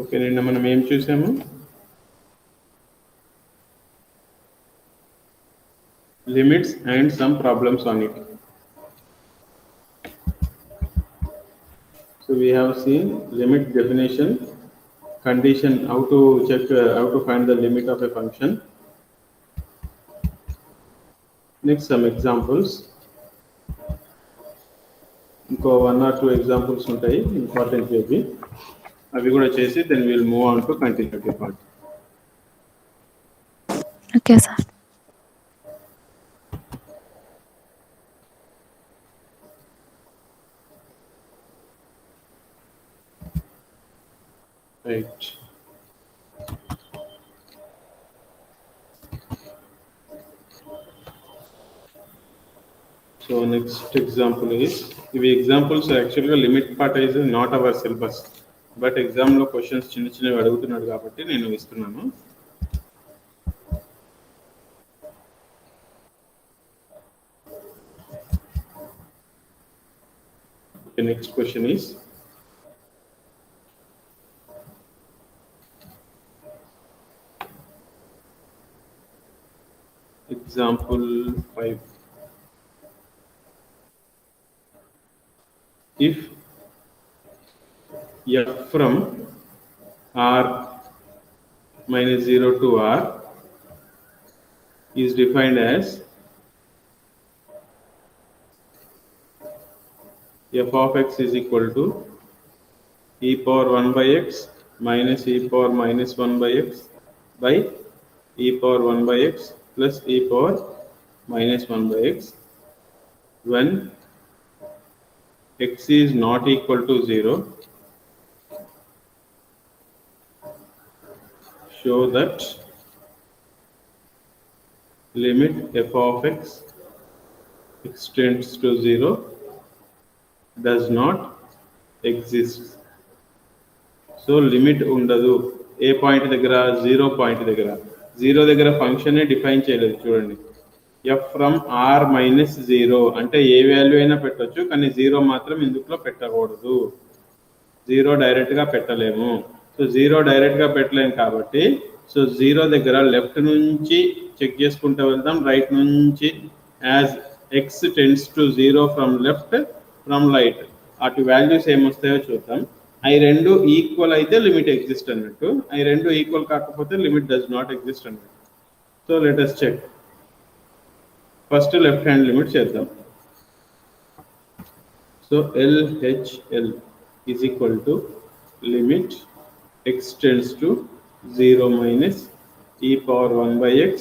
Okay, నిన్న మనం ఏం చూసాము? Limits and some problems on it. So we have seen limit definition, condition, how to check, how to find the limit of a function. Next, some examples. ఇంకో 1 or 2 examples ఉంటాయి important అవి, అవి కూడా చేసి then will move on to continuity part. Okay sir. Right. So next example is, ఇవి examples యాక్చువల్గా limit part is not our syllabus, but ఎగ్జామ్లో questions చిన్న చిన్నవి అడుగుతున్నాడు కాబట్టి నేను ఇస్తున్నాను. The next question is, example 5. If f from r minus 0 to r is defined as f of x is equal to e power 1 by x minus e power minus 1 by x by e power 1 by x plus e power minus 1 by x, when x is not equal to 0, show that limit f of x extends to 0 does not exist. So limit ఉండదు ఏ point దగ్గర, 0 point దగ్గర. 0 దగ్గర ఫంక్షనే define చేయలేదు చూడండి. F from are minus 0 అంటే ఏ value అయినా పెట్టవచ్చు, కానీ 0 మాత్రం ఇందులో పెట్టకూడదు. 0 డైరెక్ట్గా పెట్టలేము. సో 0 డైరెక్ట్గా పెట్టలేము కాబట్టి, సో 0 దగ్గర లెఫ్ట్ నుంచి చెక్ చేసుకుంటూ వెళ్దాం, రైట్ నుంచి as x tends to 0 from left from right, అటు వాల్యూస్ ఏమొస్తాయో చూద్దాం. అవి రెండు ఈక్వల్ అయితే లిమిట్ ఎగ్జిస్ట్ అన్నట్టు, అవి రెండు ఈక్వల్ కాకపోతే లిమిట్ డస్ నాట్ ఎగ్జిస్ట్ అన్నట్టు. So let us check. First left hand limit చేద్దాం. So LHL is equal to limit x tends to 0 minus e power 1 by x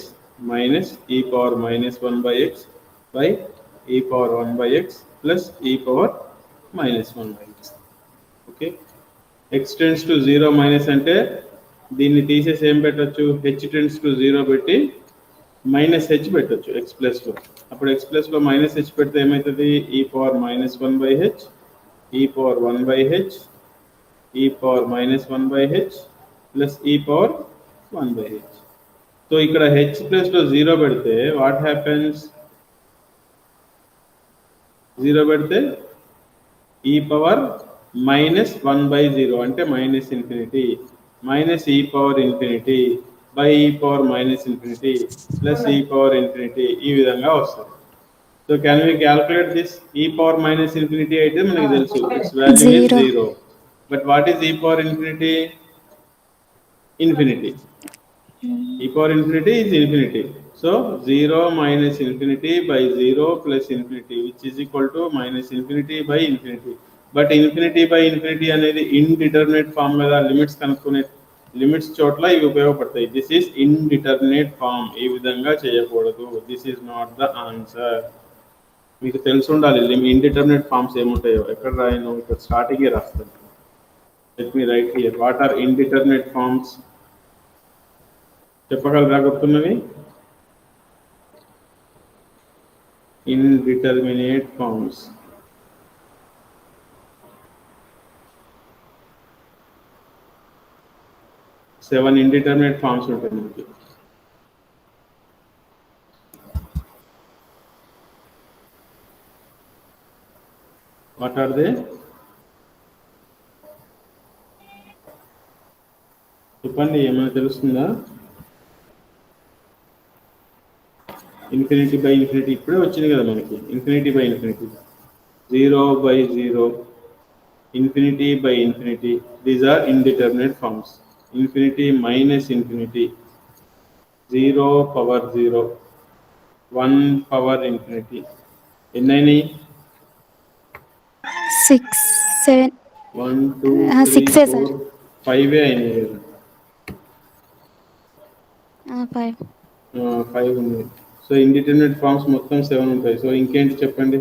minus e power minus 1 by x by e power 1 by x plus e power minus 1 by x. Okay, x tends to 0 minus అంటే దీన్ని తీసేసి ఏం పెట్టచ్చు, h tends to 0 పెట్టి minus H పెట్టచ్చు X ప్లస్లో. అప్పుడు X ప్లస్లో మైనస్ హెచ్ పెడితే ఏమవుతుంది, ఈ పవర్ మైనస్ 1 బై హెచ్, ఈ పవర్ 1 బై హెచ్, ఈ power minus 1 by H plus e power 1 by H. So ఇక్కడ హెచ్ ప్లస్లో 0 పెడితే వాట్ హ్యాపెన్స్, 0 పెడితే ఈ పవర్ మైనస్ 1 బై 0 అంటే minus infinity, minus e power infinity by e power minus infinity plus e power infinity, ఈ విధంగా వస్తుంది. So can we calculate this? E power minus infinity అయితే మనకి తెలుసు it's value is 0, but what is e power infinity? Infinity. e power infinity is infinity. So 0 minus infinity by 0 plus infinity, which is equal to minus infinity by infinity. But infinity by infinity అనేది indeterminate form మీద limits కనుక్కునే limits చోట్ల ఇవి ఉపయోగపడతాయి. This is indeterminate form, ఈ విధంగా చేయకూడదు. This is not the answer. మీకు తెలిసి ఉండాలి ఇండిటర్మినేట్ ఫార్మ్స్ ఏముంటాయో. ఎక్కడ రాయను, ఇక్కడ స్టార్టింగే రాస్తాను. Let me write here. What are indeterminate forms? చెప్పగలరా గుర్తున్నవి? Indeterminate forms. Seven indeterminate forms ఉంటాయి మనకి. What are they? చెప్పండి, ఏమైనా తెలుస్తుందా? ఇన్ఫినిటీ బై ఇన్ఫినిటీ ఇప్పుడే వచ్చింది కదా మనకి. Infinity by infinity, 0/0, infinity by infinity. These are indeterminate forms. Infinity minus infinity, 0 power 0, 1 power infinity. ఎన్నైనాయి? 6, 7, 1 2 3 6 sir. 4 5 అయినాయి కదా. 5. 5 ఉంది. సో ఇండిటర్మినేట్ ఫార్మ్స్ మొత్తం 7 ఉంటాయి. సో ఇంకేంటి చెప్పండి?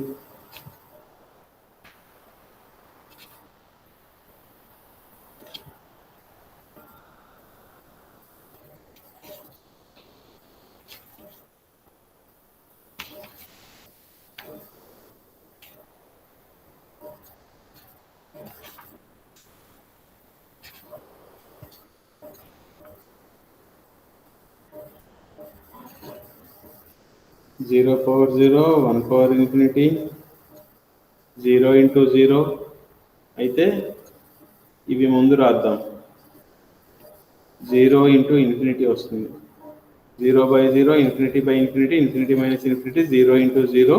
Zero power 0, 1 power infinity, 0 into 0. అయితే ఇవి ముందు రాద్దాం. 0 ఇంటూ ఇన్ఫినిటీ వస్తుంది. 0/0, infinity by infinity, infinity minus infinity, 0 into 0,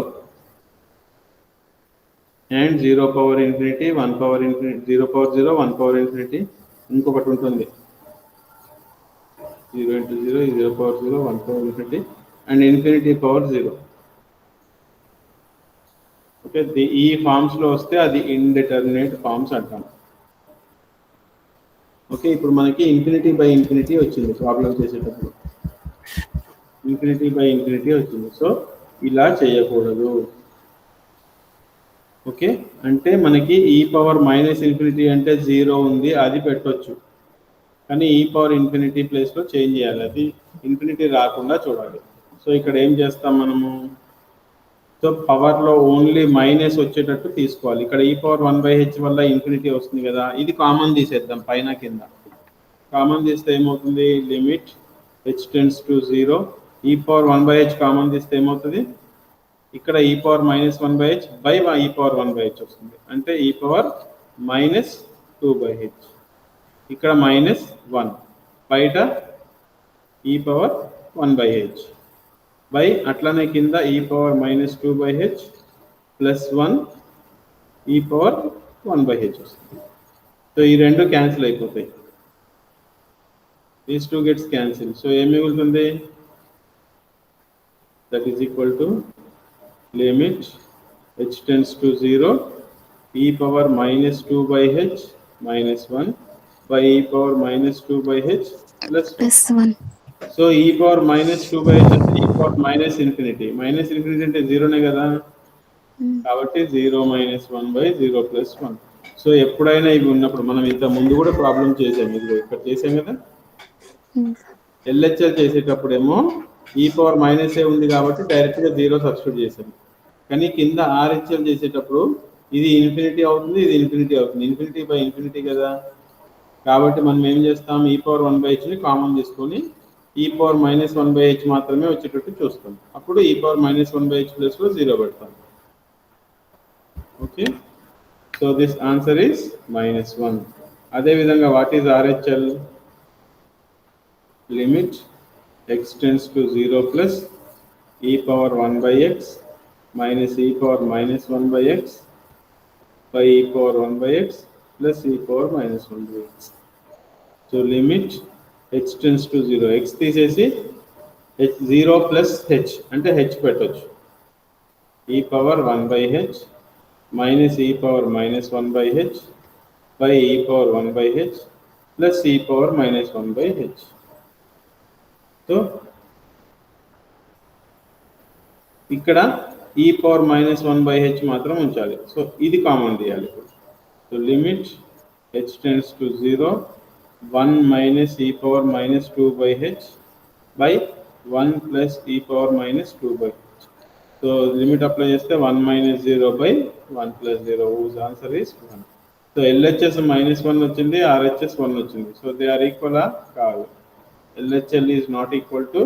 and 0 power infinity, 1 power infinity, 0 power 0, 1 power infinity. ఇంకొకటి ఉంటుంది, 0 into 0, 0 power 0, 1 power infinity, and infinity power 0. Okay, ఈ ఫార్మ్స్లో వస్తే అది ఇండిటర్మినేట్ ఫార్మ్స్ అంటాం. ఓకే, ఇప్పుడు మనకి ఇన్ఫినిటీ బై ఇన్ఫినిటీ వచ్చింది ప్రాబ్లం చేసేటప్పుడు. ఇన్ఫినిటీ బై ఇన్ఫినిటీ వచ్చింది. సో ఇలా చేయకూడదు. ఓకే, అంటే మనకి ఈ పవర్ మైనస్ ఇన్ఫినిటీ అంటే 0 ఉంది, అది పెట్టొచ్చు. కానీ ఈ పవర్ ఇన్ఫినిటీ ప్లేస్లో చేంజ్ చేయాలి, అది ఇన్ఫినిటీ రాకుండా చూడాలి. సో ఇక్కడ ఏం చేస్తాం మనము? సో పవర్లో ఓన్లీ మైనస్ వచ్చేటట్టు తీసుకోవాలి. ఇక్కడ ఈ పవర్ 1/h వల్ల ఇన్ఫినిటీ వస్తుంది కదా, ఇది కామన్ తీసేద్దాం పైన కింద. కామన్ తీస్తే ఏమవుతుంది? లిమిట్ h టెన్స్ టు 0, ఈ పవర్ 1/h కామన్ తీస్తే ఏమవుతుంది? ఇక్కడ ఈ power -1/h by e power 1/h వస్తుంది, అంటే ఈ పవర్ -2/h. ఇక్కడ -1 బయట ఈ పవర్ 1/h బై అట్లనే కింద ఈ పవర్ -2/h ప్లస్ 1 ఈ పవర్ 1/h వస్తుంది. సో ఈ రెండు క్యాన్సిల్ అయిపోతాయి. These two gets cancel. So ఏం మిగులుతుంది? That is equal to limit h tends to 0, ఈ power -2/h -1 by e power -2/h plus 1. So ఈ పవర్ -2/h అంటే ఈ పవర్ మైనస్ ఇన్ఫినిటీ అంటే 0నే కదా, కాబట్టి 0 - 1/0 ప్లస్ 1. సో ఎప్పుడైనా ఇవి ఉన్నప్పుడు మనం ఇంత ముందు కూడా ప్రాబ్లం చేసాం, ఇది ఇక్కడ చేసాం కదా. ఎల్హెచ్ఎల్ చేసేటప్పుడేమో ఈ పవర్ మైనసే ఉంది కాబట్టి డైరెక్ట్గా 0 సబ్స్టిట్యూట్ చేసాం. కానీ కింద ఆర్హెచ్ఎల్ చేసేటప్పుడు ఇది ఇన్ఫినిటీ అవుతుంది, ఇది ఇన్ఫినిటీ అవుతుంది, ఇన్ఫినిటీ బై ఇన్ఫినిటీ కదా. కాబట్టి మనం ఏం చేస్తాం? ఈ పవర్ 1/hని కామన్ తీసుకొని ఈ పవర్ -1/h మాత్రమే వచ్చేటట్టు చూస్తాం. అప్పుడు ఈ పవర్ -1/h ప్లేస్లో 0 పెడతాం. Okay, so this answer is -1. అదేవిధంగా what is RHL? Limit x tends to 0 plus e power 1/x minus e power -1/x by e power 1/x plus e power -1/x. So limit h tends to 0, x తీసేసి h 0 plus h అంటే h పెట్టచ్చు, ఈ power 1/h minus e power -1/h by e power 1/h plus e power -1/h. So ఇక్కడ ఈ power -1/h మాత్రం ఉంచాలి. So ఇది common తీయాలి. So limit h tends to 0, 1 minus e power -2/h by 1 plus e power -2/h. So limit apply చేస్తే 1 - 0/1 + 0, whose answer is 1. So LHS -1 వచ్చింది, RHS 1 వచ్చింది. So they are ఈక్వలా? కాదు. LHL is not equal to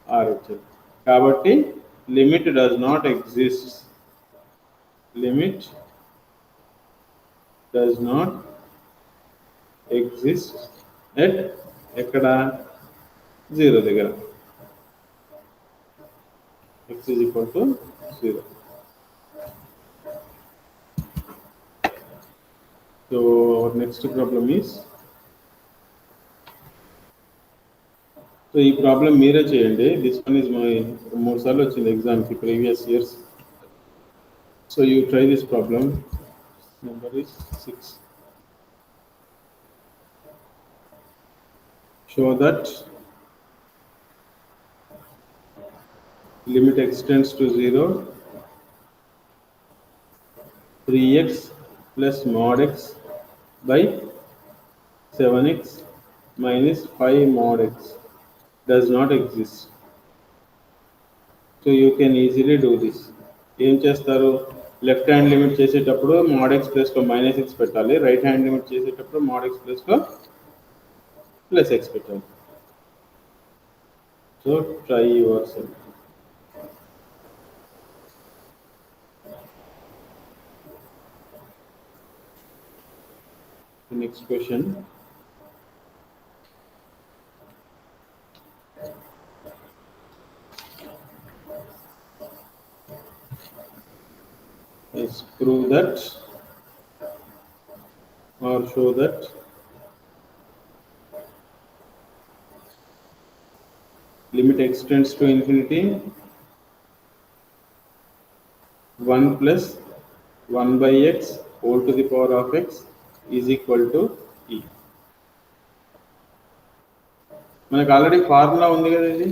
RHL. కాబట్టి limit does not exist. Limit does not exist at ఎక్కడ 0 దగ్గర x is equal to 0. So our next problem is, so ఈ problem మీరే చేయండి. దిస్ వన్ ఇస్ మై 3 సార్లు వచ్చింది ఎగ్జామ్కి previous years. So you try this problem. Number is 6. Show that limit x tends to 0, 3x plus mod x by 7x minus 5 mod x does not exist. So you can easily do this. ఏం చేస్తారు, left hand limit చేసేటప్పుడు mod x ప్లస్లో minus X పెట్టాలి, right hand limit చేసేటప్పుడు mod x ప్లస్లో plus X పెట్టాలి. So try your self. Next question. Is prove that or show that limit x tends to infinity 1 plus 1 by x whole to the power of x is equal to e. మనకు already formula ఉంది కదా ఇది.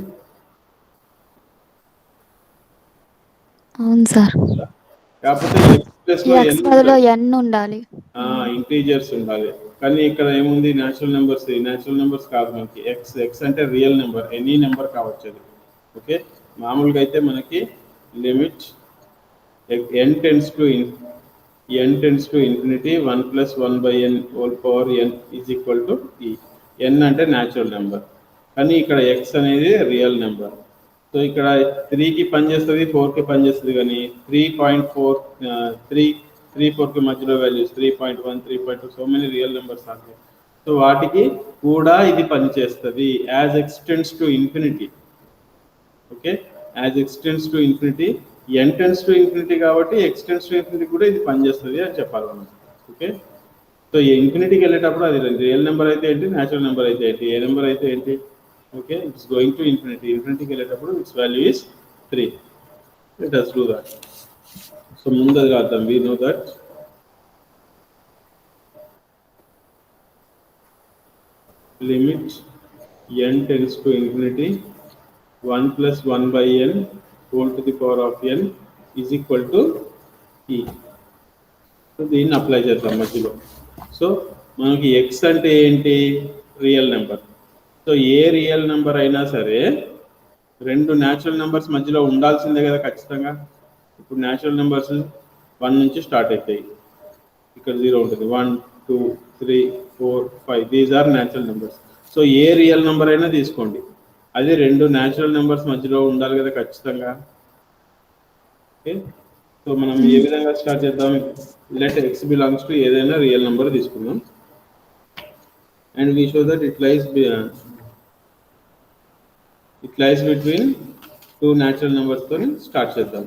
అవును sir. కాకపోతే x బదులు n ఉండాలి, integers ఉండాలి. కానీ ఇక్కడ ఏముంది, న్యాచురల్ నెంబర్స్ కాదు మనకి. ఎక్స్ అంటే రియల్ నెంబర్, ఎనీ నెంబర్ కావచ్చు అది. ఓకే, మామూలుగా అయితే మనకి limit n tends to infinity 1 plus 1 by n whole power n is equal to e. n అంటే న్యాచురల్ నెంబర్, కానీ ఇక్కడ x అనేది రియల్ నెంబర్. సో ఇక్కడ 3కి పనిచేస్తుంది, 4కి పనిచేస్తుంది, కానీ 3.4కి మధ్యలో values 3.1, 3.2 so many real numbers are. So వాటికి కూడా ఇది పనిచేస్తుంది as x tends to infinity. Okay, as x tends to infinity, n tends to infinity కాబట్టి ఎక్స్టెండ్స్ టు ఇన్ఫినిటీ కూడా ఇది పనిచేస్తుంది అని చెప్పాలి మనం. ఓకే, సో ఈ ఇన్ఫినిటీకి వెళ్ళేటప్పుడు అది రియల్ నెంబర్ అయితే ఏంటి, న్యాచురల్ నెంబర్ అయితే ఏంటి, ఏ నెంబర్ అయితే ఏంటి. ఓకే, ఇట్స్ గోయింగ్ టు ఇన్ఫినిటీకి వెళ్ళేటప్పుడు it's value is 3. Let us do that. So ముందు అది రాద్దాం. we know that limit n tends to infinity 1 plus 1 by n whole to the power of n is equal to e. So దీన్ని apply చేద్దాం మధ్యలో. So మనకి X అంటే ఏంటి, real number. So ఏ రియల్ నెంబర్ అయినా సరే రెండు న్యాచురల్ నెంబర్స్ మధ్యలో ఉండాల్సిందే కదా ఖచ్చితంగా. ఇప్పుడు న్యాచురల్ నెంబర్స్ 1 నుంచి స్టార్ట్ అవుతాయి, ఇక్కడ 0 ఉంటుంది. 1, 2, 3, 4, 5 these are natural numbers. So ఏ రియల్ నెంబర్ అయినా తీసుకోండి, అది రెండు న్యాచురల్ నెంబర్స్ మధ్యలో ఉండాలి కదా ఖచ్చితంగా. ఓకే, సో మనం ఏ విధంగా స్టార్ట్ చేద్దాం, లెట్ x బిలాంగ్స్ టు ఏదైనా రియల్ నెంబర్ తీసుకుందాం. And we show that it lies between 2 natural numbers తో స్టార్ట్ చేద్దాం.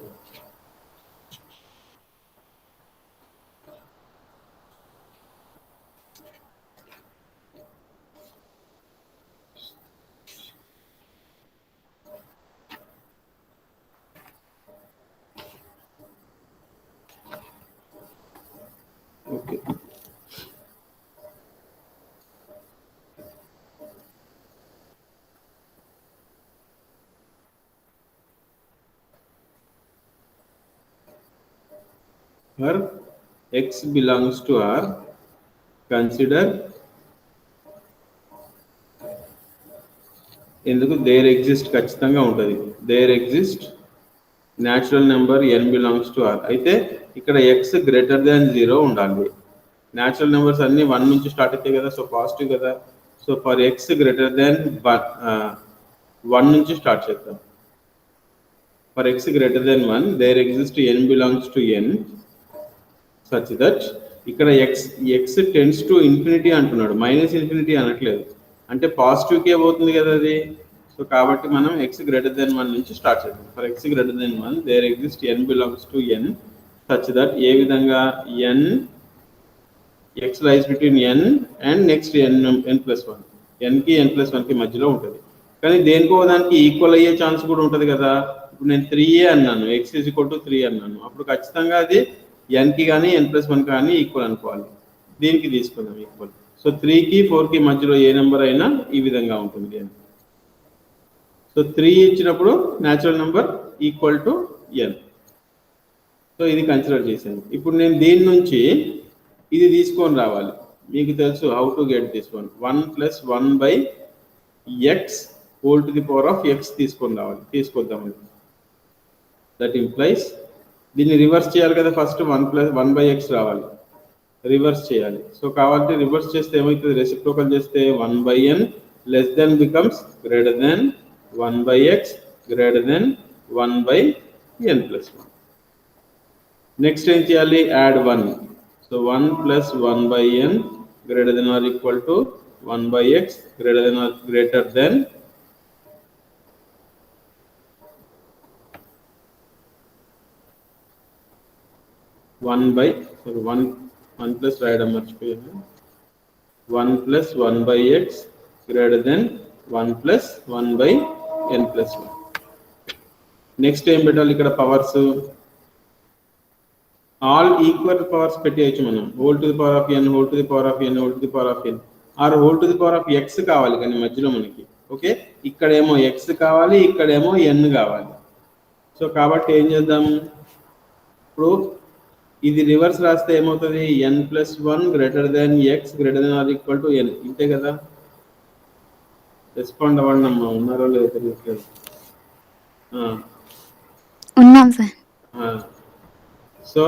Okay, where x belongs to R, consider ఎందుకు దేర్ ఎగ్జిస్ట్ ఖచ్చితంగా ఉంటుంది. There exist natural number n belongs to R. అయితే ఇక్కడ x greater దాన్ 0 ఉండాలి. Natural numbers అన్ని 1 నుంచి స్టార్ట్ అవుతాయి కదా, సో పాజిటివ్ కదా. So for x greater than 1 నుంచి స్టార్ట్ చేద్దాం. For x greater than 1 there exist n belongs to n such that, ఇక్కడ x టెన్స్ టు ఇన్ఫినిటీ అంటున్నాడు, మైనస్ ఇన్ఫినిటీ అనట్లేదు. అంటే పాజిటివ్కే పోతుంది కదా అది. సో కాబట్టి మనం ఎక్స్ గ్రేటర్ దెన్ 1 నుంచి స్టార్ట్ చేద్దాం. For x greater than 1 there exist n belongs to n such that ఏ విధంగా n x lies between n and next n+1 ఎన్కి n+1కి మధ్యలో ఉంటుంది. కానీ దేనికో దానికి ఈక్వల్ అయ్యే ఛాన్స్ కూడా ఉంటుంది కదా. ఇప్పుడు నేను 3a అన్నాను, ఎక్స్ ఈజ్ ఈక్వల్ టు 3 అన్నాను, అప్పుడు ఖచ్చితంగా అది ఎన్కి కానీ n+1 కానీ ఈక్వల్ అనుకోవాలి. దీనికి తీసుకుందాం ఈక్వల్. సో 3కి 4కి మధ్యలో ఏ నెంబర్ అయినా ఈ విధంగా ఉంటుంది అని. సో 3 ఇచ్చినప్పుడు natural number equal to n. So ఇది కన్సిడర్ చేశాను. ఇప్పుడు నేను దీని నుంచి ఇది తీసుకొని రావాలి. మీకు తెలుసు how to get this one. 1 + 1/x whole to the power of x తీసుకొని రావాలి. తీసుకొద్దాం. దట్ ఇంప్లైస్ దీన్ని రివర్స్ చేయాలి కదా. ఫస్ట్ 1 + 1/x రావాలి, రివర్స్ చేయాలి. సో కాబట్టి రివర్స్ చేస్తే ఏమవుతుంది, రెసిప్రోకల్ చేస్తే 1/n less than becomes greater than 1/x greater than 1/n+1. Next ఏం చేయాలి, add 1. So 1 + 1/n greater than or equal to 1/x greater than or greater than 1 plus రాయడం మర్చిపోయాను. 1 + 1/x greater than 1 + 1/n+1. Next ఏం పెట్టాలి ఇక్కడ, powers all equal powers పెట్టేయచ్చు మనం. Whole to the power of n, whole to the power of n, whole to the power of n, or whole to the power of x కావాలి కానీ మధ్యలో మనకి. Okay, ఇక్కడేమో x కావాలి, ఇక్కడేమో n కావాలి. సో కాబట్టి ఏం చేద్దాం, ఇప్పుడు ఇది రివర్స్ రాస్తే ఏమవుతుంది, n+1 greater than x greater than or equal to n. ఇంతే కదా. రెస్పాండ్ అవ్వండి అమ్మా, ఉన్నారో లేదో తెలియట్లేదు. ఉన్నాం sir. So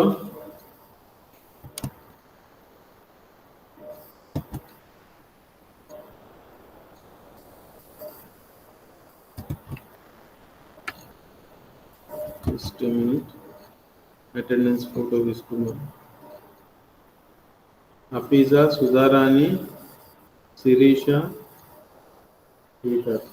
just a minute, attendance photo తీసుకుందాం. Hafiza, Sudharani, Sirisha, Peter.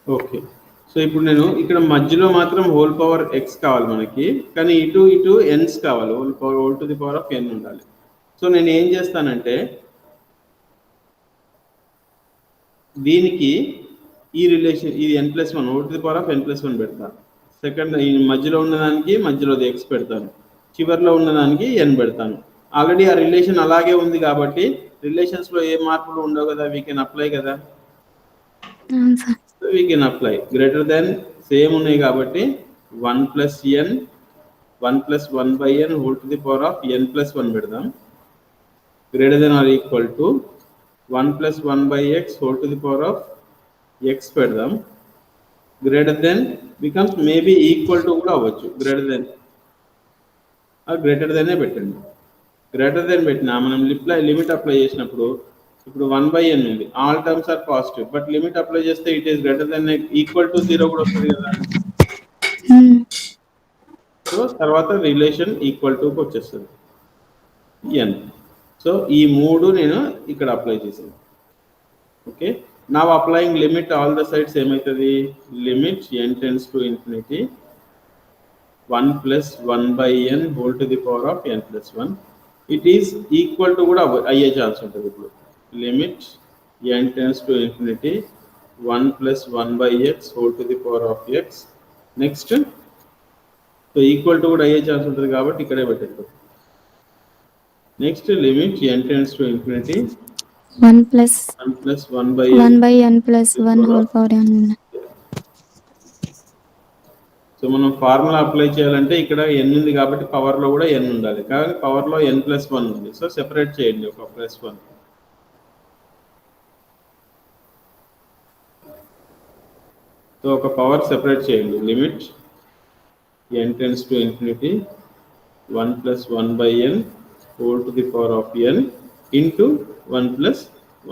Okay, so ఇప్పుడు నేను ఇక్కడ మధ్యలో మాత్రం హోల్ పవర్ ఎక్స్ కావాలి మనకి, కానీ ఇటు ఇటు ఎన్స్ కావాలి, whole to the power of n ఉండాలి. సో నేను ఏం చేస్తానంటే దీనికి ఈ రిలేషన్, ఇది n+1 whole to the power of n+1 పెడతాను. సెకండ్ ఈ మధ్యలో ఉన్నదానికి మధ్యలోది ఎక్స్ పెడతాను, చివరిలో ఉన్నదానికి n పెడతాను. ఆల్రెడీ ఆ రిలేషన్ అలాగే ఉంది కాబట్టి రిలేషన్స్లో ఏ మార్పులు ఉండవు కదా, వీ కెన్ అప్లై కదా. We can apply greater than same ఉన్నాయి కాబట్టి 1 + n 1 + 1/n whole to the power of n+1 పెడదాం. greater than or equal to 1 + 1/x whole to the power of x పెడదాం. greater than becomes maybe equal to కూడా అవ్వచ్చు. greater than ఆ greater than పెట్టండి. greater than పెట్టినా మనం limit apply చేసినప్పుడు ఇప్పుడు 1/n ఉంది, all terms are positive, but limit apply చేస్తే it is greater than equal to 0 కూడా వస్తుంది కదా. సో తర్వాత రిలేషన్ ఈక్వల్ టుకి వచ్చేస్తుంది n. సో ఈ మూడు నేను ఇక్కడ అప్లై చేసాను. ఓకే, నా applying limit all the sides ఏమవుతుంది, limit n tends to infinity 1 + 1/n whole to the power of n+1. It is equal to కూడా అయ్యే ఛాన్స్ ఉంటుంది. ఇప్పుడు limit n tends to infinity 1 + 1/x whole to the power of x. Next so equal to కూడా అయ్యే chance ఉంటుంది కాబట్టి ఇక్కడే పెట్టండి. Next limit n tends to infinity 1 + 1/n+1 whole power n. So మనం ఫార్ములా అప్లై చేయాలంటే ఇక్కడ n ఉంది కాబట్టి పవర్లో కూడా n ఉండాలి, కానీ పవర్లో n+1 ఉంది. సో సెపరేట్ చేయండి ఒక +1. సో ఒక పవర్ సెపరేట్ చేయండి. Limit n tends to infinity 1 + 1/n whole to the power of n into 1 plus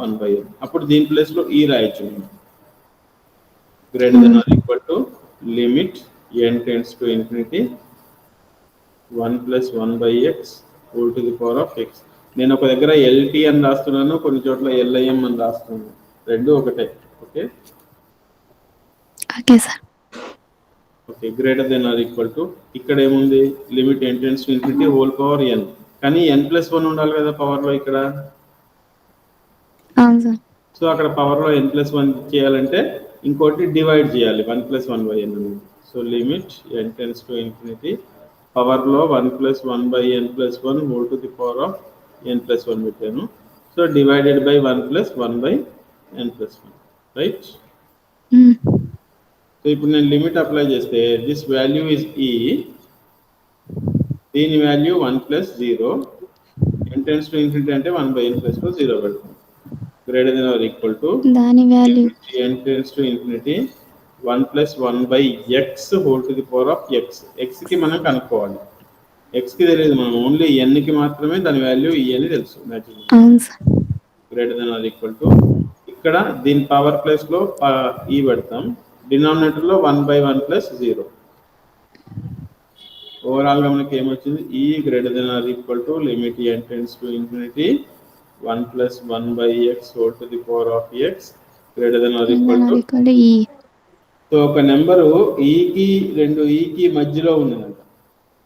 1/n. అప్పుడు దీని ప్లేస్లో ఈ రాయొచ్చు greater than or equal to limit n tends to infinity 1 plus 1/x whole to the power of x. నేను ఒక దగ్గర LT అని రాస్తున్నాను, కొన్ని చోట్ల ఎల్ఐఎం అని రాస్తున్నాను, రెండు ఒకటే. Okay okay sir. Okay, greater than or equal to ఇక్కడ ఏముంది limit n tends to infinity whole power n, కానీ n+1 ఉండాలి కదా పవర్లో ఇక్కడ. అవును సార్. సో అక్కడ పవర్లో n+1 చేయాలంటే ఇంకోటి డివైడ్ చేయాలి 1 ప్లస్ 1/n అనేది. So limit n tends to infinity పవర్లో 1 plus 1/n+1 whole to the power of n+1 పెట్టాను. So divided by 1 plus 1/n+1, right. So ఇప్పుడు నేను లిమిట్ అప్లై చేస్తే దిస్ వాల్యూ ఇస్ ఈ, దీని వాల్యూ 1 plus 0, n tends to infinity అంటే 1/n+2 0 పెడతాం. Greater than or equal to దాని వాల్యూ n tends to infinity 1 plus 1/x whole to the power of x. x కి మనం కనుక్కోవాలి, x కి తెలియదు, మనం ఓన్లీ n కి మాత్రమే దాని వాల్యూ ఈ అని తెలుసు. Greater than or equal to ఇక్కడ దీని పవర్ ప్లేస్ లో ఈ పెడతాం, డినామినేటర్ లో 1/1 ప్లస్ 0. ఓవరాల్ గా మనకి ఏమొచ్చింది, ఈ greater than or equal to limit n tends to infinity 1 plus 1/x whole to the power of x greater than or equal to e. So ఒక నెంబరు ఈకి రెండు ఈకి మధ్యలో ఉన్నదంట,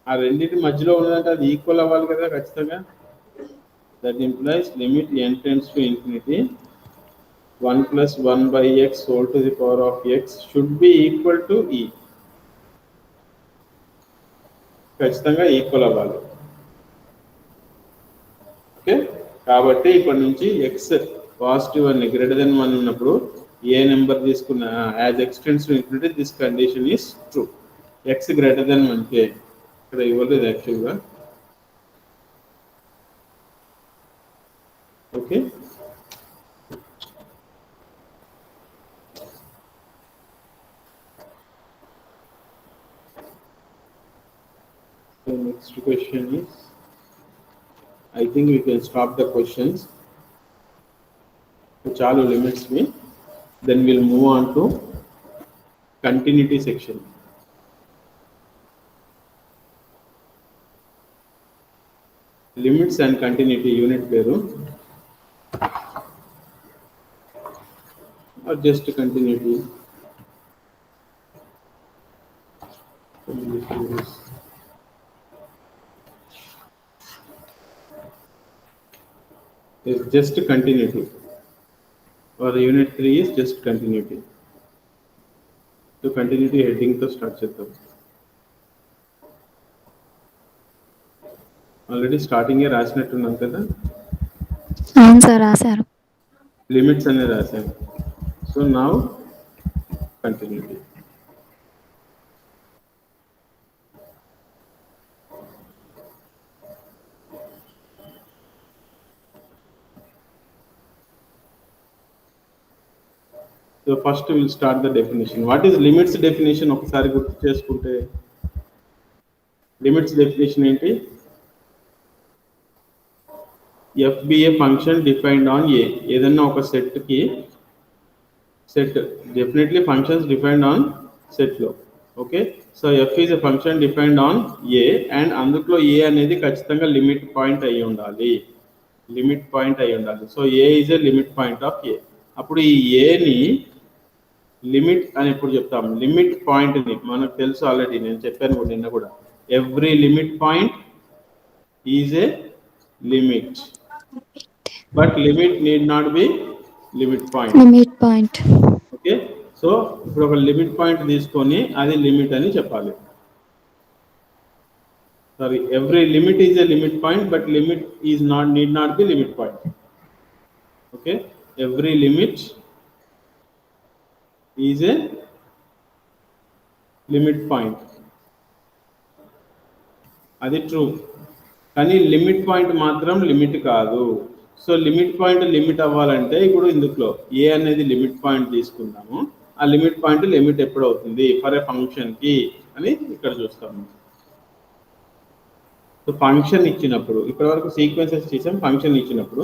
ఆ రెండింటి మధ్యలో ఉన్నదంటే అది ఈక్వల్ అవ్వాలి కదా ఖచ్చితంగా. That implies limit n tends to infinity 1 plus 1/x whole to the power of x should be equal to e, ఖచ్చితంగా ఈక్వల్ అవ్వాలి. ఓకే, కాబట్టి ఇప్పటి నుంచి x పాజిటివ్ అని గ్రేటర్ దెన్ 1 ఉన్నప్పుడు ఏ నెంబర్ తీసుకున్నా as x tends to infinity this condition is true. x greater than 1కే ఇక్కడ ఇవ్వలేదు యాక్చువల్గా. Okay, so next question is, I think we can stop the questions. Chalu limits me, then we'll move on to continuity section. Limits and continuity unit peru or just continuity. Is just continuity, or unit 3 is just continuity. So continuity heading to start chedam. Already starting ఏ రాసినట్టున్నాం కదా. అవును sir, రాశారు. Limits అనే రాశాను. So now continuity. So first we will start the definition. What is limits definition? ఒకసారి గుర్తు చేసుకుంటే limits definition ఏంటి? f be a function defined on a. ఏదన్నా ఒక సెట్ కి, set definitely functions defined on set లో. Okay, so f is a function defined on a and అందులో a అనేది ఖచ్చితంగా లిమిట్ పాయింట్ అయి ఉండాలి, లిమిట్ పాయింట్ అయి ఉండాలి. So a is a limit point of a. అప్పుడు ఈ a ని లిమిట్ అని ఎప్పుడు చెప్తాం? లిమిట్ పాయింట్ ని మనకు తెలుసు ఆల్రెడీ, నేను చెప్పాను కూడా నిన్న కూడా, every limit point is a limit, but limit need not be limit point. Limit point. Okay, so ఇప్పుడు ఒక లిమిట్ పాయింట్ తీసుకొని అది లిమిట్ అని చెప్పాలి. Sorry, every limit is a limit point, but limit is not need not be limit point. Okay, every limit is a limit point, అది true. కానీ limit point మాత్రం limit కాదు. సో లిమిట్ పాయింట్ లిమిట్ అవ్వాలంటే ఇప్పుడు ఇందులో ఏ అనేది limit point తీసుకుందాము, ఆ లిమిట్ పాయింట్ లిమిట్ ఎప్పుడు అవుతుంది ఫర్ ఏ ఫంక్షన్ కి అని ఇక్కడ చూస్తాము. సో ఫంక్షన్ ఇచ్చినప్పుడు ఇప్పటి వరకు సీక్వెన్సెస్ చేసాం. ఫంక్షన్ ఇచ్చినప్పుడు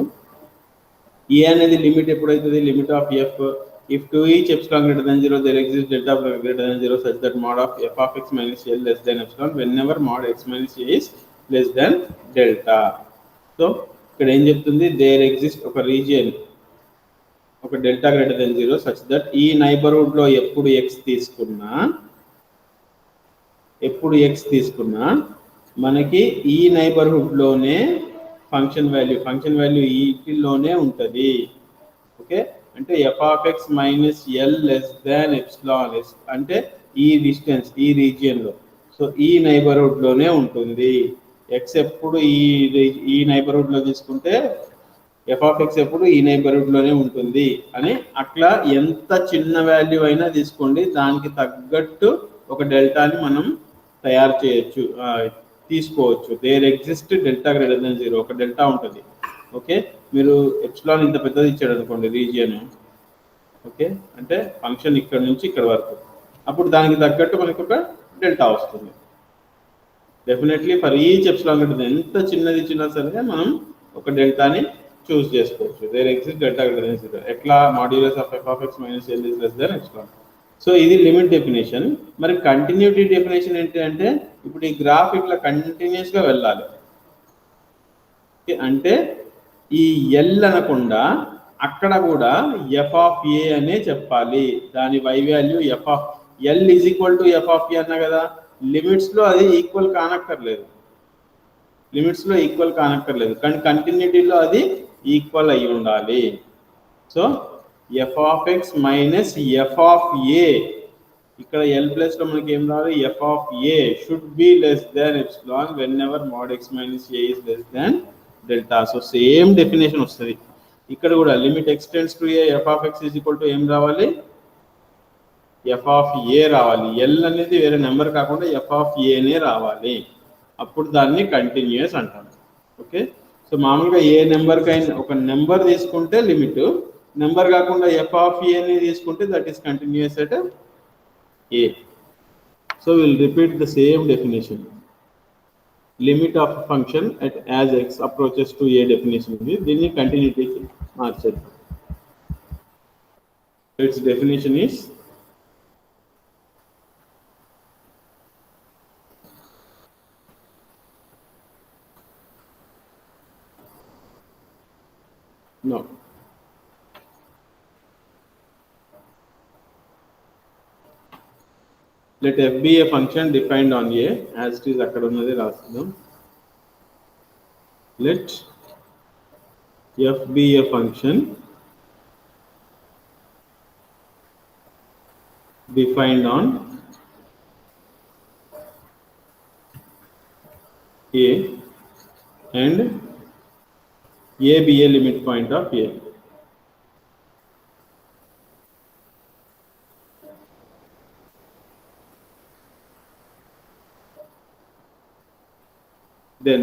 ఏ అనేది లిమిట్ ఎప్పుడైతుంది, limit of f if to each epsilon greater than 0 there exist delta greater than 0 such that mod of f of x minus L less than epsilon whenever mod x minus a is less than delta. So ఇక్కడ ఏం చెప్తుంది, there exist ఒక region ఒక delta greater than 0 such that ఈ neighbourhood లో ఎప్పుడు X తీసుకున్నా మనకి ఈ నైబర్హుడ్ లోనే ఫంక్షన్ వాల్యూ ఈలోనే ఉంటుంది. ఓకే, అంటే f of x minus L less than epsilon ఎస్ అంటే ఈ డిస్టెన్స్ ఈ రీజియన్ లో, సో ఈ నైబర్హుడ్ లోనే ఉంటుంది. ఎక్స్ ఎప్పుడు ఈ నైబర్హుడ్ లో తీసుకుంటే ఎఫ్ ఆఫ్ ఎక్స్ ఎప్పుడు ఈ నైబర్హుడ్ లోనే ఉంటుంది అని. అట్లా ఎంత చిన్న వాల్యూ అయినా తీసుకోండి, దానికి తగ్గట్టు ఒక డెల్టాని మనం తయారు చేయొచ్చు, తీసుకోవచ్చు. There exist delta greater than 0 ఒక డెల్టా ఉంటుంది. ఓకే, మీరు ఎప్సిలాన్ ఇంత పెద్దది ఇచ్చాడు అనుకోండి రీజియన్, ఓకే, అంటే ఫంక్షన్ ఇక్కడ నుంచి ఇక్కడ వరకు, అప్పుడు దానికి తగ్గట్టు మనకు ఒక డెల్టా వస్తుంది. Definitely for each epsilon greater than ఎంత చిన్నది ఇచ్చినా సరే మనం ఒక డెల్టాని చూస్ చేసుకోవచ్చు. There exist delta greater than 0 ఎట్లా, modulus of f of x minus L is less than epsilon. So ఇది లిమిట్ డెఫినేషన్. మరి కంటిన్యూటీ డెఫినేషన్ ఏంటి అంటే, ఇప్పుడు ఈ గ్రాఫ్ ఇట్లా కంటిన్యూస్గా వెళ్ళాలి. అంటే ఈ ఎల్ అనకుండా అక్కడ కూడా ఎఫ్ ఆఫ్ ఏ అనే చెప్పాలి. దాని y value f of l is equal to f of a అన్నా కదా, లిమిట్స్లో అది ఈక్వల్ కానక్కర్లేదు, కానీ కంటిన్యూటీలో అది ఈక్వల్ అయి ఉండాలి. So f of x minus f of a, ఇక్కడ ఎల్ ప్లస్ లో మనకి ఏం రావాలి, f of a should be less than epsilon whenever mod x minus a is less than delta. So same definition వస్తుంది ఇక్కడ కూడా. Limit x tends to a f of x is equal to ఏం రావాలి, f of ఏ రావాలి. L అనేది వేరే number కాకుండా f of ఏనే రావాలి, అప్పుడు దాన్ని కంటిన్యూస్ అంటారు. ఓకే, సో మామూలుగా ఏ నెంబర్కైనా ఒక నెంబర్ తీసుకుంటే లిమిట్, నెంబర్ కాకుండా ఎఫ్ ఆఫ్ ఏని తీసుకుంటే that is continuous at a. So will repeat the same definition. Limit of function at as x approaches to a definition ఉంది, దీన్ని కంటిన్యూటీకి మార్చేద్దాం. It's definition is no. Let f be a function defined on A as it is అక్కడ ఉన్నది రాస్తున్నాం. Let f be a function defined on A and A be a limit point of A. Then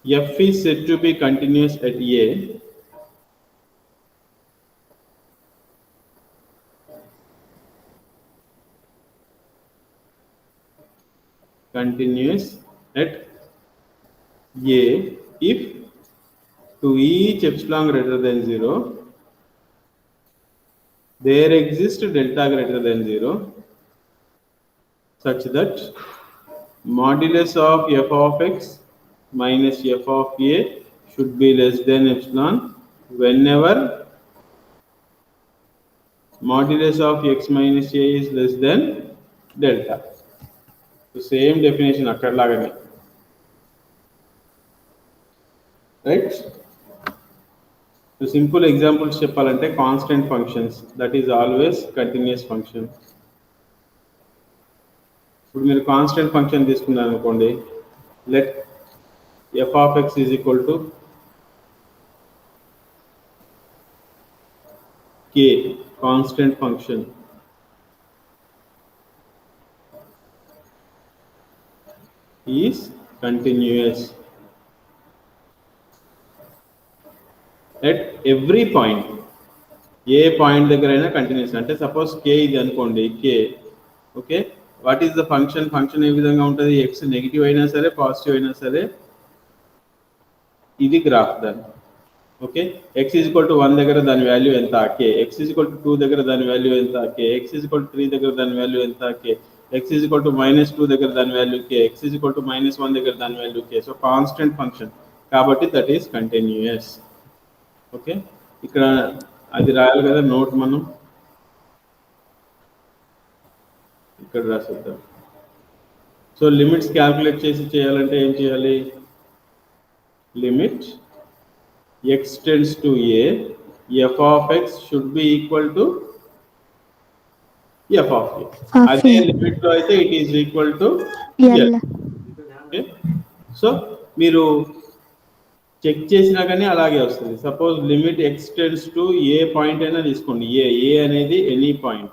f is said to be continuous at A continuous at A if to each epsilon greater than 0 there exists delta greater than 0 such that modulus of f of x minus f of A should be less than epsilon whenever modulus of x minus A is less than delta. So same definition akkada lagane, right? So simple examples cheppalante, constant functions, that is always continuous function. ఇప్పుడు మీరు constant function తీసుకున్నారు అనుకోండి, let f of x is equal to k, constant function is continuous. At every point, ఏ point దగ్గర అయినా continuous. అంటే suppose k ఇది అనుకోండి, k. Okay, what is the function? Function ఏ విధంగా ఉంటుంది? ఎక్స్ నెగిటివ్ అయినా సరే పాజిటివ్ అయినా సరే ఇది గ్రాఫ్ దాన్ని. ఓకే, ఎక్స్ ఈజ్వల్ టు 1 దగ్గర దాని వాల్యూ ఎంత? కే. ఎక్స్ ఈజ్వల్ టు 2 దగ్గర దాని వాల్యూ ఎంత? కే. ఎక్స్ ఈజ్వల్ టు 3 దగ్గర దాని వాల్యూ ఎంత? కే. ఎక్స్ ఈజ్వల్ టు -2 దగ్గర దాని value K. X equal to -1 దగ్గర దాని వాల్యూ కే. సో కాన్స్టెంట్ ఫంక్షన్ కాబట్టి దట్ ఈస్ కంటిన్యూయస్. ఓకే, ఇక్కడ అది రాయాలి కదా నోట్, మనం ఇక్కడ రాసేద్దాం. సో లిమిట్స్ క్యాల్కులేట్ చేయాలంటే ఏం చేయాలి? Limit x tends to a, f of x should be equal to f of a. అదే లిమిట్ లో అయితే it is equal to L. Okay, so మీరు చెక్ చేసినా కానీ అలాగే వస్తుంది. Suppose limit x tends to a point అయినా తీసుకోండి, ఏ అనేది any point.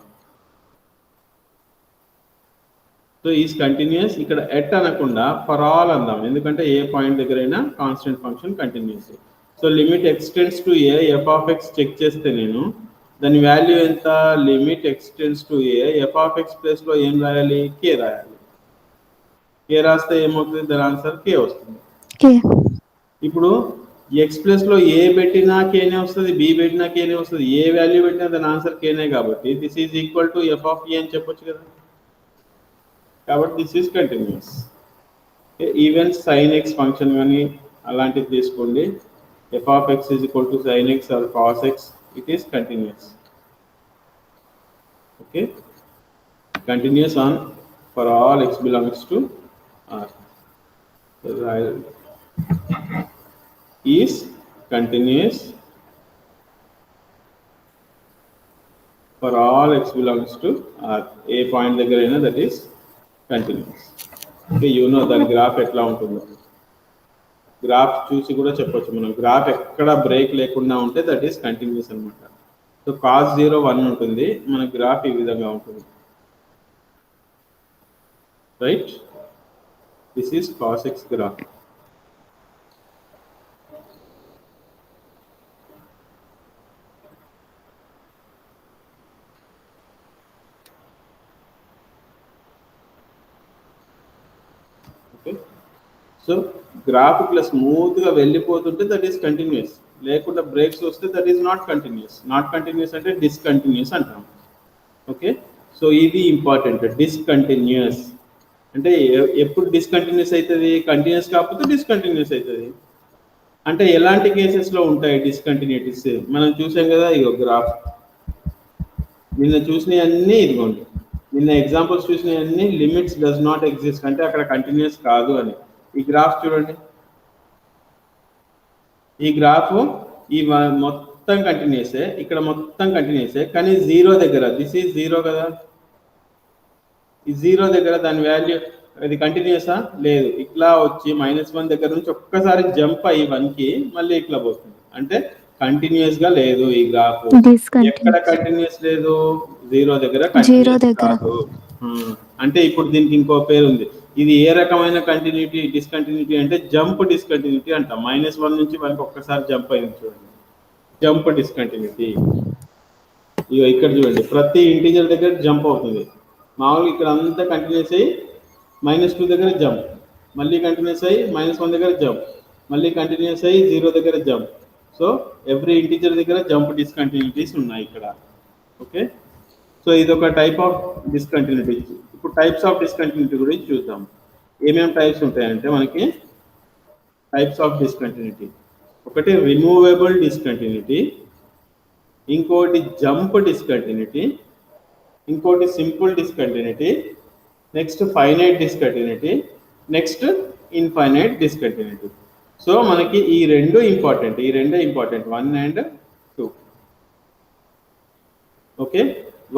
So is continuous. ఇక్కడ ఎట్ అనకుండా ఫర్ ఆల్ అందాం, ఎందుకంటే ఏ పాయింట్ దగ్గర అయినా constant function continuous. So limit x tends to a, f of x check చేస్తే నేను దాని వాల్యూ ఎంత? Limit x tends to a, f of X ప్లేస్లో ఏం రాయాలి? కే రాయాలి. కే రాస్తే ఏమవుతుంది? దాని ఆన్సర్ కే వస్తుంది. ఇప్పుడు ఎక్స్ ప్లస్లో ఏ పెట్టినా కేనే వస్తుంది, బి పెట్టినా కేనే వస్తుంది, ఏ వాల్యూ పెట్టినా దాని ఆన్సర్ కేనే. కాబట్టి this is equal to f of a అని చెప్పొచ్చు కదా. కాబట్టి this is continuous. Even sine x function కానీ అలాంటివి తీసుకోండి, f of x is equal to sin x or cos x, it is continuous. Okay, continuous on for all x belongs to R. Is continuous for all x belongs to R. A point దగ్గరైనా that is continuous. Okay, you know that graph ఎట్లా ఉంటుందో graph చూసి కూడా చెప్పొచ్చు మనం. Graph ఎక్కడ break లేకుండా ఉంటే దట్ ఈస్ కంటిన్యూస్ అనమాట. సో cos 0 1 ఉంటుంది, మన గ్రాఫ్ ఈ విధంగా ఉంటుంది. Right, this is cos x graph. Okay, so graph ఇట్లా స్మూత్ గా వెళ్ళిపోతుంటే దట్ ఈస్ కంటిన్యూస్, లేకుండా బ్రేక్స్ వస్తే that is not continuous. Not continuous అంటే డిస్కంటిన్యూస్ అంటాం. ఓకే, సో ఇది ఇంపార్టెంట్. డిస్కంటిన్యూస్ అంటే ఎప్పుడు డిస్కంటిన్యూస్ అవుతుంది? కంటిన్యూస్ కాకపోతే డిస్కంటిన్యూస్ అవుతుంది. అంటే ఎలాంటి కేసెస్లో ఉంటాయి డిస్కంటిన్యూటీస్? మనం చూసాం కదా, ఇగో గ్రాఫ్ నిన్న చూసినవన్నీ ఇదిగోండి, నిన్న ఎగ్జాంపుల్స్ చూసినవన్నీ లిమిట్స్ డస్ నాట్ ఎగ్జిస్ట్ అంటే అక్కడ కంటిన్యూస్ కాదు అని. ఈ గ్రాఫ్ చూడండి, ఈ గ్రాఫ్ ఈ మొత్తం కంటిన్యూసే, ఇక్కడ మొత్తం కంటిన్యూసే, కానీ జీరో దగ్గర దిస్ ఈజ్ జీరో కదా, ఈ జీరో దగ్గర దాని వాల్యూ అది కంటిన్యూసా? లేదు. ఇట్లా వచ్చి -1 దగ్గర నుంచి ఒక్కసారి జంప్ అయ్యి 1కి మళ్ళీ ఇట్లా పోతుంది, అంటే కంటిన్యూస్ గా లేదు ఈ గ్రాఫ్. ఎక్కడ కంటిన్యూస్ లేదు? జీరో దగ్గర కంటిన్యూస్ కాదు. అంటే ఇప్పుడు దీనికి ఇంకో పేరు ఉంది. ఇది ఏ రకమైన కంటిన్యూటీ? డిస్కంటిన్యూటీ అంటే జంప్ డిస్కంటిన్యూటీ అంటాం. -1 నుంచి 1కి ఒక్కసారి జంప్ అయింది చూడండి, జంప్ డిస్కంటిన్యూటీ. ఇక ఇక్కడ చూడండి, ప్రతి ఇంటీజర్ దగ్గర జంప్ అవుతుంది. మామూలుగా ఇక్కడ అంతా కంటిన్యూస్ అయ్యి -2 దగ్గర జంప్, మళ్ళీ కంటిన్యూస్ అయ్యి -1 దగ్గర జంప్, మళ్ళీ కంటిన్యూస్ అయ్యి 0 దగ్గర జంప్. సో ఎవ్రీ ఇంటీజర్ దగ్గర జంప్ డిస్కంటిన్యూటీస్ ఉన్నాయి ఇక్కడ. ఓకే, సో ఇది ఒక టైప్ ఆఫ్ డిస్కంటిన్యూటీ. ఇప్పుడు టైప్స్ ఆఫ్ డిస్కంటిన్యూటీ గురించి చూద్దాం. ఏమేమి టైప్స్ ఉంటాయంటే మనకి టైప్స్ ఆఫ్ డిస్కంటిన్యూటీ, ఒకటి రిమూవబుల్ డిస్కంటిన్యూటీ, ఇంకోటి జంప్ డిస్కంటిన్యూటీ, ఇంకోటి simple discontinuity, next finite discontinuity, next infinite discontinuity. So మనకి ఈ రెండే ఇంపార్టెంట్ 1 and 2. ఓకే,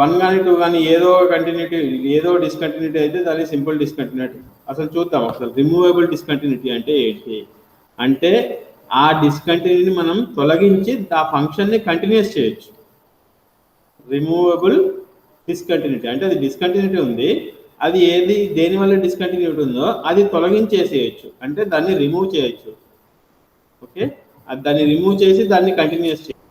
1 కానీ 2 కానీ ఏదో కంటిన్యూటీ, ఏదో డిస్కంటిన్యూటీ అయితే దాని సింపుల్ డిస్కంటిన్యూటీ. అసలు చూద్దాం, అసలు రిమూవబుల్ డిస్కంటిన్యూటీ అంటే ఏంటి అంటే ఆ డిస్కంటిన్యూటీని మనం తొలగించి ఆ ఫంక్షన్ని కంటిన్యూస్ చేయొచ్చు. రిమూవబుల్ డిస్కంటిన్యూటీ అంటే అది డిస్కంటిన్యూటీ ఉంది, అది ఏది దేనివల్ల డిస్కంటిన్యూటీ ఉందో అది తొలగించేసేయచ్చు, అంటే దాన్ని రిమూవ్ చేయొచ్చు. ఓకే, దాన్ని రిమూవ్ చేసి దాన్ని కంటిన్యూస్ చేయాలి.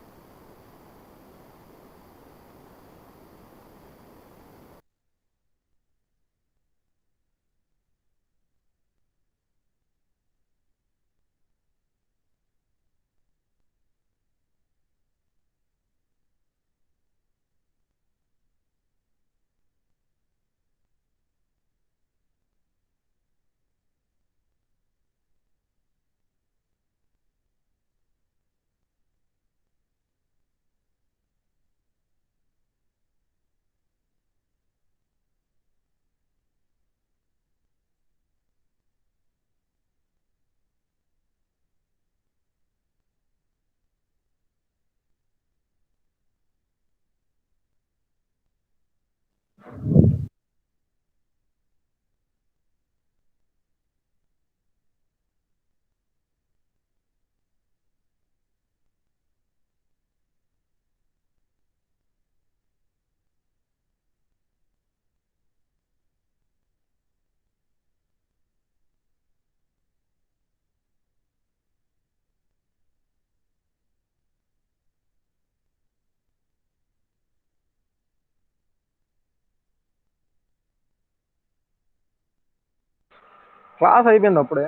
క్లాస్ అయిపోయింది అప్పుడే.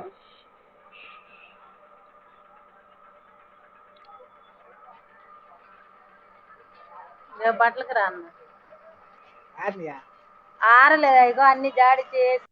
బట్టలకు రాను ఆరలేదు ఇగో అన్ని జాడి చేసి